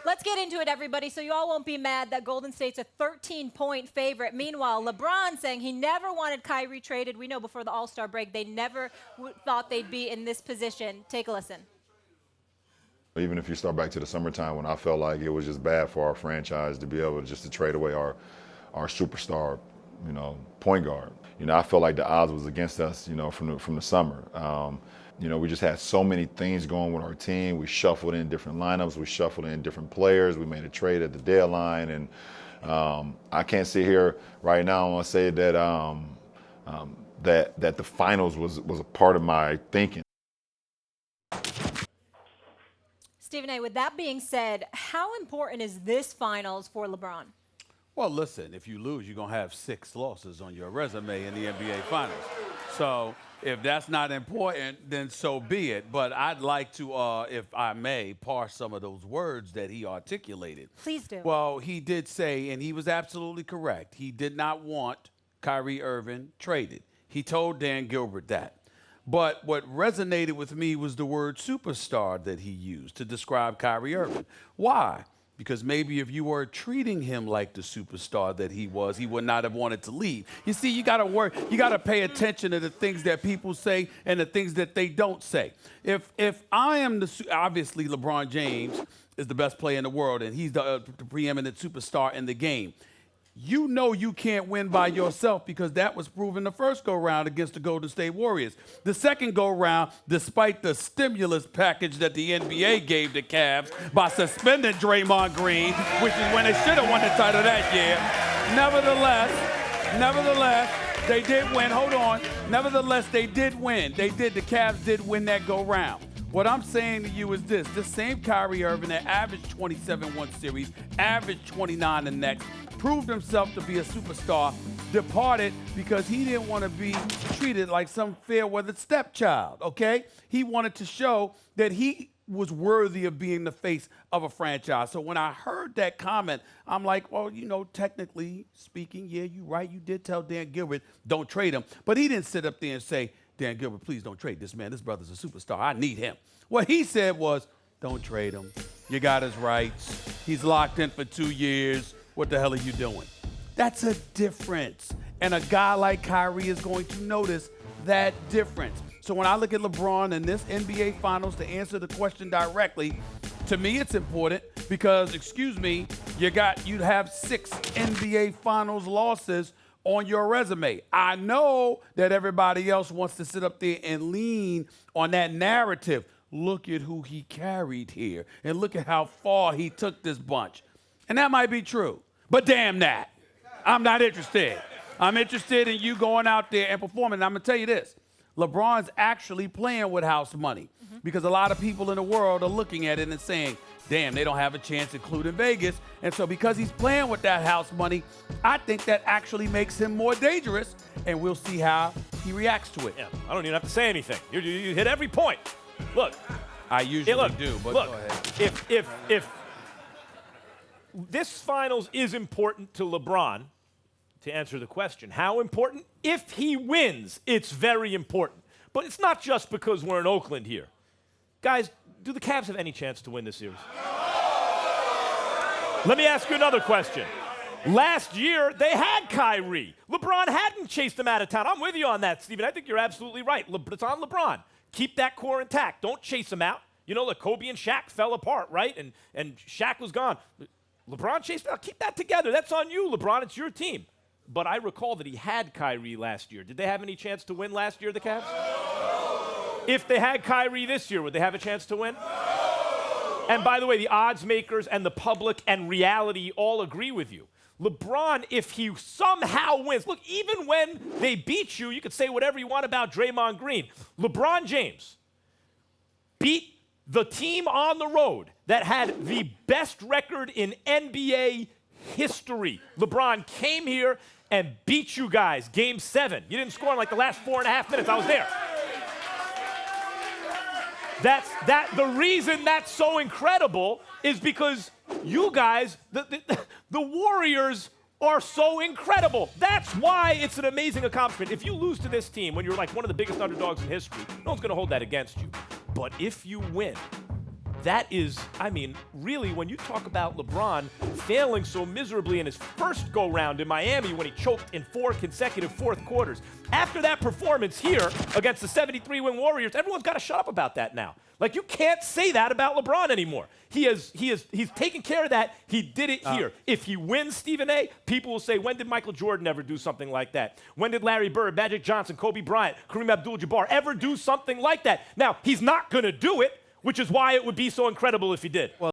Let's get into it, everybody, so you all won't be mad that Golden State's a 13-point favorite. Meanwhile, LeBron saying he never wanted Kyrie traded. We know before the All-Star break they never thought they'd be in this position. Take a listen. Even if you start back to the summertime when I felt like it was just bad for our franchise to be able to just to trade away our superstar, point guard. I felt like the odds was against us, from the summer. We just had so many things going with our team. We shuffled in different lineups. We shuffled in different players. We made a trade at the deadline. And I can't sit here right now and say that that the finals was a part of my thinking. Stephen A., with that being said, how important is this finals for LeBron? Well, listen, if you lose, you're going to have 6 losses on your resume in the NBA Finals. So if that's not important, then so be it. But I'd like to, if I may, parse some of those words that he articulated. Please do. Well, he did say, and he was absolutely correct, he did not want Kyrie Irving traded. He told Dan Gilbert that. But what resonated with me was the word superstar that he used to describe Kyrie Irving. Why? Because maybe if you were treating him like the superstar that he was, he would not have wanted to leave. You see, you got to work. You got to pay attention to the things that people say and the things that they don't say. If I am obviously LeBron James is the best player in the world and he's the preeminent superstar in the game. You know you can't win by yourself because that was proven the first go-round against the Golden State Warriors. The second go-round, despite the stimulus package that the NBA gave the Cavs by suspending Draymond Green, which is when they should have won the title that year, nevertheless, they did win. Hold on. Nevertheless, they did win. The Cavs did win that go-round. What I'm saying to you is this same Kyrie Irving that averaged 27 one series, averaged 29 the next, proved himself to be a superstar, departed because he didn't want to be treated like some fair-weathered stepchild, okay? He wanted to show that he was worthy of being the face of a franchise. So when I heard that comment, I'm like, well, technically speaking, yeah, you're right. You did tell Dan Gilbert, don't trade him. But he didn't sit up there and say, Dan Gilbert, please don't trade this man. This brother's a superstar. I need him. What he said was, don't trade him. You got his rights. He's locked in for 2 years. What the hell are you doing? That's a difference. And a guy like Kyrie is going to notice that difference. So when I look at LeBron in this NBA Finals, to answer the question directly, to me it's important because, you'd have 6 NBA Finals losses on your resume. I know that everybody else wants to sit up there and lean on that narrative. Look at who he carried here, and look at how far he took this bunch. And that might be true, but damn that. I'm not interested. I'm interested in you going out there and performing. And I'm going to tell you this. LeBron's actually playing with house money because a lot of people in the world are looking at it and saying, damn, they don't have a chance, including Vegas. And so because he's playing with that house money, I think that actually makes him more dangerous, and we'll see how he reacts to it. Yeah, I don't even have to say anything. You hit every point. Look. I usually do, but look, go ahead. If this finals is important to LeBron, to answer the question, how important? If he wins, it's very important. But it's not just because we're in Oakland here. Guys, do the Cavs have any chance to win this series? Let me ask you another question. Last year, they had Kyrie. LeBron hadn't chased him out of town. I'm with you on that, Stephen. I think you're absolutely right. It's on LeBron. Keep that core intact. Don't chase him out. Look, Kobe and Shaq fell apart, right? And Shaq was gone. LeBron chased him out. Keep that together. That's on you, LeBron. It's your team. But I recall that he had Kyrie last year. Did they have any chance to win last year, the Cavs? If they had Kyrie this year, would they have a chance to win? And by the way, the odds makers and the public and reality all agree with you. LeBron, if he somehow wins, look, even when they beat you, you could say whatever you want about Draymond Green. LeBron James beat the team on the road that had the best record in NBA history. LeBron came here and beat you guys, Game 7. You didn't score in like the last 4.5 minutes. I was there. The reason that's so incredible is because you guys, the Warriors, are so incredible. That's why it's an amazing accomplishment. If you lose to this team when you're like one of the biggest underdogs in history, no one's going to hold that against you. But if you win, that is, I mean, really, when you talk about LeBron failing so miserably in his first go-round in Miami when he choked in 4 consecutive fourth quarters, after that performance here against the 73-win Warriors, everyone's got to shut up about that now. Like, you can't say that about LeBron anymore. He's taken care of that. He did it here. If he wins, Stephen A., people will say, when did Michael Jordan ever do something like that? When did Larry Bird, Magic Johnson, Kobe Bryant, Kareem Abdul-Jabbar ever do something like that? Now, he's not going to do it, which is why it would be so incredible if he did. Well,